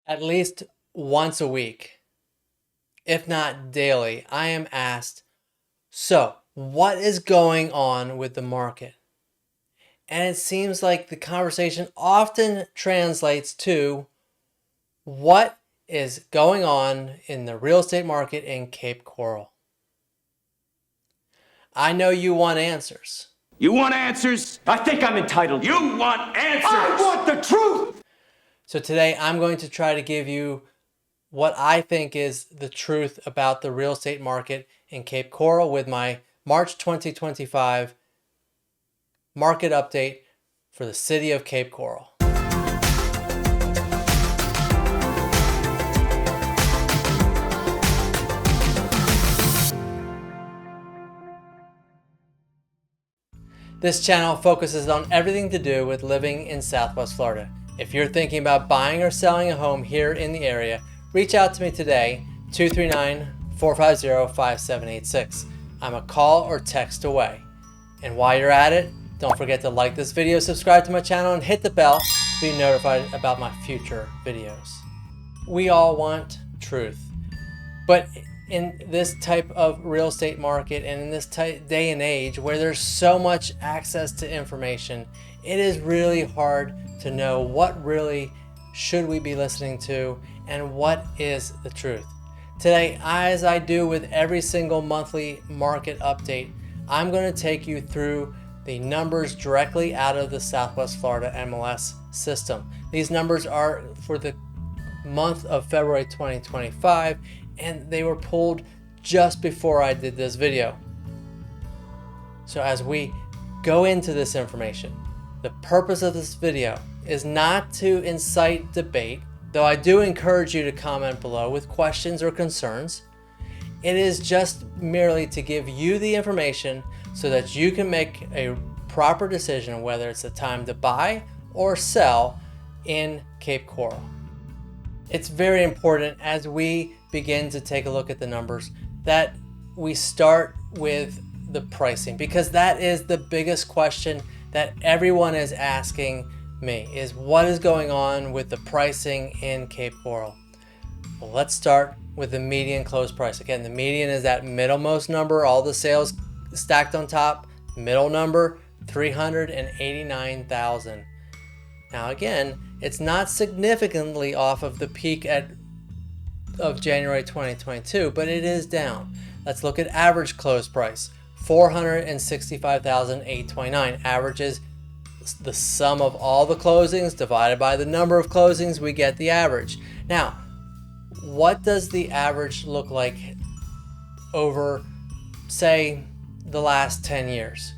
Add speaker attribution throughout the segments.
Speaker 1: At least once a week, if not daily, I am asked, so what is going on with the market? And it seems like the conversation often translates to what is going on in the real estate market in Cape Coral. I know you want answers.
Speaker 2: You want answers?
Speaker 3: I think I'm entitled.
Speaker 2: You want answers?
Speaker 3: I want the truth!
Speaker 1: So today I'm going to try to give you what I think is the truth about the real estate market in Cape Coral with my March 2025 market update for the city of Cape Coral. This channel focuses on everything to do with living in Southwest Florida. If you're thinking about buying or selling a home here in the area, reach out to me today, 239-450-5786. I'm a call or text away. And while you're at it, don't forget to like this video, subscribe to my channel, and hit the bell to be notified about my future videos. We all want truth, but in this type of real estate market and in this day and age where there's so much access to information, it is really hard to know what really should we be listening to and what is the truth. Today, as I do with every single monthly market update, I'm going to take you through the numbers directly out of the Southwest Florida MLS system. These numbers are for the month of February 2025, and they were pulled just before I did this video. So as we go into this information, the purpose of this video is not to incite debate, though I do encourage you to comment below with questions or concerns. It is just merely to give you the information so that you can make a proper decision whether it's the time to buy or sell in Cape Coral. It's very important as we begin to take a look at the numbers that we start with the pricing, because that is the biggest question that everyone is asking me, is what is going on with the pricing in Cape Coral. Well, let's start with the median close price. Again, the median is that middlemost number, all the sales stacked on top, middle number, 389,000. Now again, it's not significantly off of the peak of January 2022, but it is down. Let's look at average close price, 465,829. Average is the sum of all the closings divided by the number of closings, we get the average. Now, what does the average look like over, say, the last 10 years?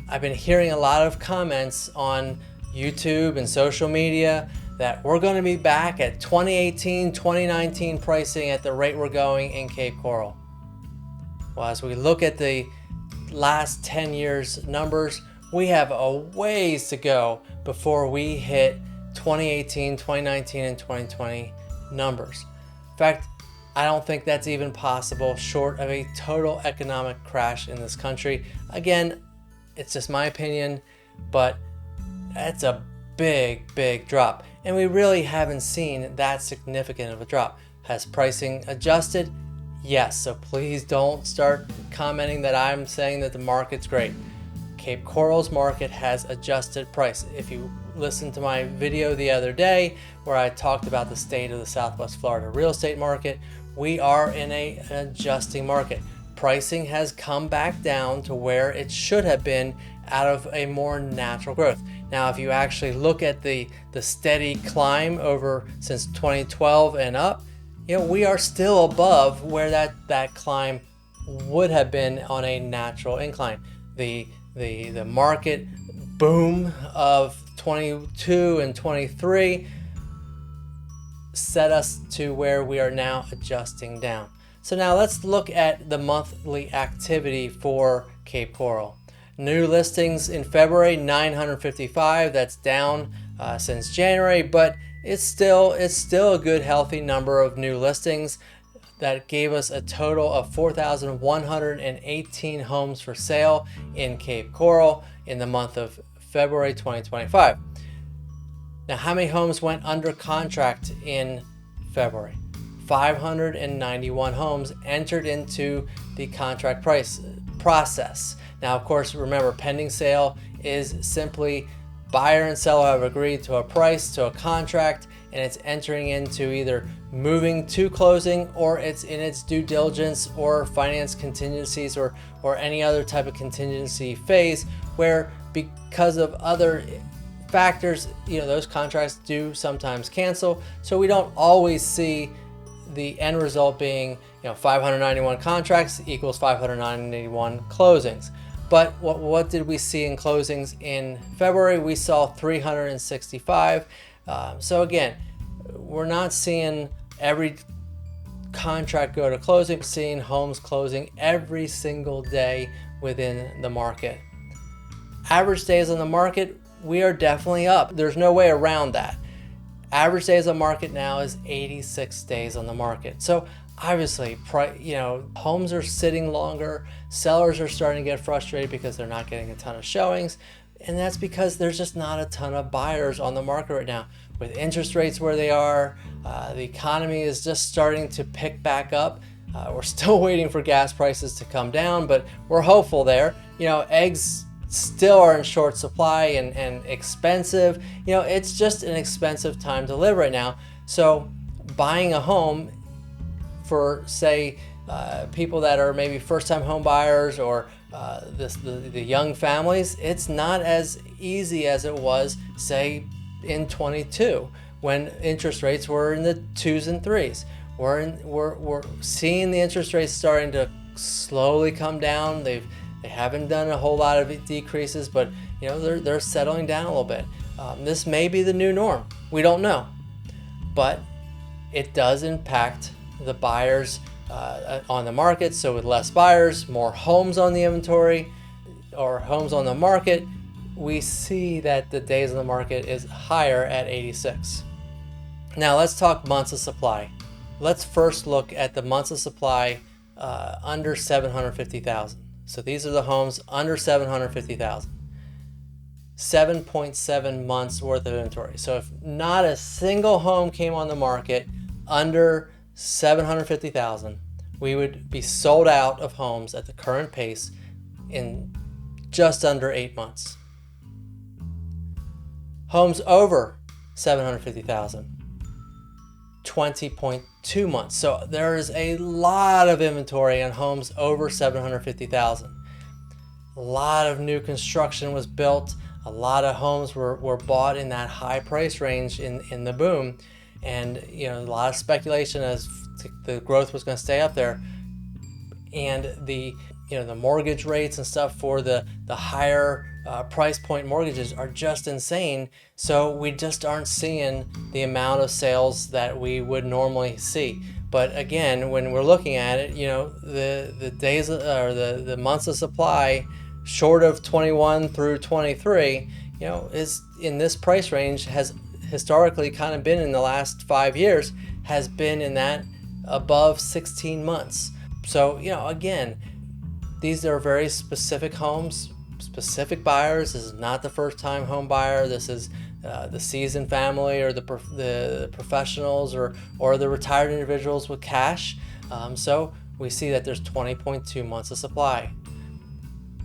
Speaker 1: I've been hearing a lot of comments on YouTube and social media that we're going to be back at 2018, 2019 pricing at the rate we're going in Cape Coral. Well, as we look at the last 10 years numbers, we have a ways to go before we hit 2018, 2019, and 2020 numbers. In fact, I don't think that's even possible short of a total economic crash in this country. Again, it's just my opinion, but that's a big drop. And we really haven't seen that significant of a drop. Has pricing adjusted? Yes, so please don't start commenting that I'm saying that the market's great. Cape Coral's market has adjusted price. If you listened to my video the other day where I talked about the state of the Southwest Florida real estate market, we are in an adjusting market. Pricing has come back down to where it should have been out of a more natural growth. Now, if you actually look at the steady climb over since 2012 and up, we are still above where that climb would have been on a natural incline. The market boom of 22 and 23 set us to where we are now adjusting down. So now let's look at the monthly activity for Cape Coral. New listings in February, 955. That's down since January, but it's still a good healthy number of new listings. That gave us a total of 4,118 homes for sale in Cape Coral in the month of February 2025. Now, how many homes went under contract in February? 591 homes entered into the contract price process. Now, of course, remember, pending sale is simply buyer and seller have agreed to a price, to a contract, and it's entering into either moving to closing, or it's in its due diligence or finance contingencies or any other type of contingency phase, where because of other factors, those contracts do sometimes cancel. So we don't always see the end result being 591 contracts equals 591 closings. But what did we see in closings in February? We saw 365. So again, we're not seeing every contract go to closing. We're seeing homes closing every single day within the market. Average days on the market, we are definitely up. There's no way around that. Average days on market now is 86 days on the market. So obviously, homes are sitting longer. Sellers are starting to get frustrated because they're not getting a ton of showings. And that's because there's just not a ton of buyers on the market right now. With interest rates where they are, the economy is just starting to pick back up. We're still waiting for gas prices to come down, but we're hopeful there. Eggs still are in short supply and expensive. It's just an expensive time to live right now. So buying a home for, say, people that are maybe first-time home buyers or the young families, it's not as easy as it was, say, in 22 when interest rates were in the 2s and 3s. We're seeing the interest rates starting to slowly come down. They haven't done a whole lot of decreases, but they're settling down a little bit. This may be the new norm. We don't know, but it does impact the buyers on the market. So with less buyers, more homes on the inventory or homes on the market, we see that the days on the market is higher at 86. Now let's talk months of supply. Let's first look at the months of supply under 750,000. So these are the homes under 750,000. 7.7 months worth of inventory. So if not a single home came on the market under 750,000, we would be sold out of homes at the current pace in just under 8 months. Homes over 750,000, 20.2 months. So there is a lot of inventory on homes over 750,000. A lot of new construction was built. A lot of homes were bought in that high price range in the boom. And a lot of speculation as the growth was going to stay up there. And the mortgage rates and stuff for the higher price point mortgages are just insane. So we just aren't seeing the amount of sales that we would normally see. But again, when we're looking at it, the days or the months of supply short of 21 through 23, is in this price range, has historically kind of been in the last 5 years, has been in that above 16 months. So, again, these are very specific homes, specific buyers. This is not the first time home buyer. This is the seasoned family or the professionals or the retired individuals with cash. So we see that there's 20.2 months of supply.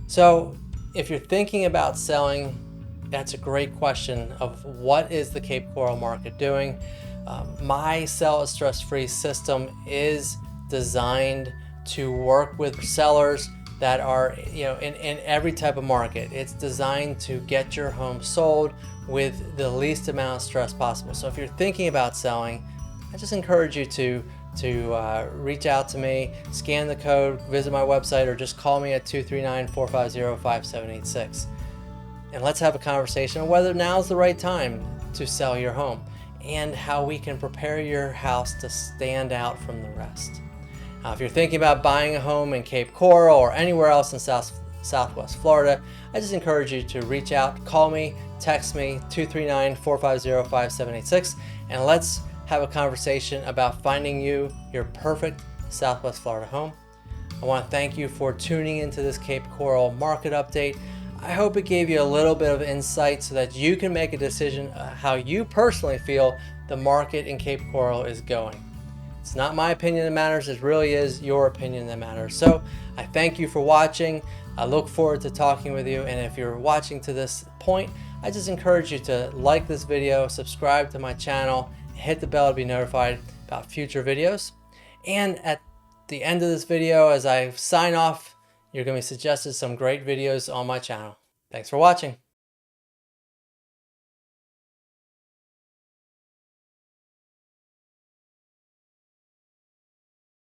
Speaker 1: So if you're thinking about selling, that's a great question of what is the Cape Coral market doing? My Sell It Stress-Free system is designed to work with sellers that are in every type of market. It's designed to get your home sold with the least amount of stress possible. So if you're thinking about selling, I just encourage you to reach out to me, scan the code, visit my website, or just call me at 239-450-5786. And let's have a conversation on whether now's the right time to sell your home and how we can prepare your house to stand out from the rest. If you're thinking about buying a home in Cape Coral or anywhere else in Southwest Florida, I just encourage you to reach out, call me, text me, 239-450-5786, and let's have a conversation about finding you your perfect Southwest Florida home. I want to thank you for tuning into this Cape Coral market update. I hope it gave you a little bit of insight so that you can make a decision how you personally feel the market in Cape Coral is going. It's not my opinion that matters, it really is your opinion that matters. So I thank you for watching. I look forward to talking with you, and if you're watching to this point, I just encourage you to like this video, subscribe to my channel, hit the bell to be notified about future videos. And at the end of this video, as I sign off, you're going to be suggested some great videos on my channel. Thanks for watching.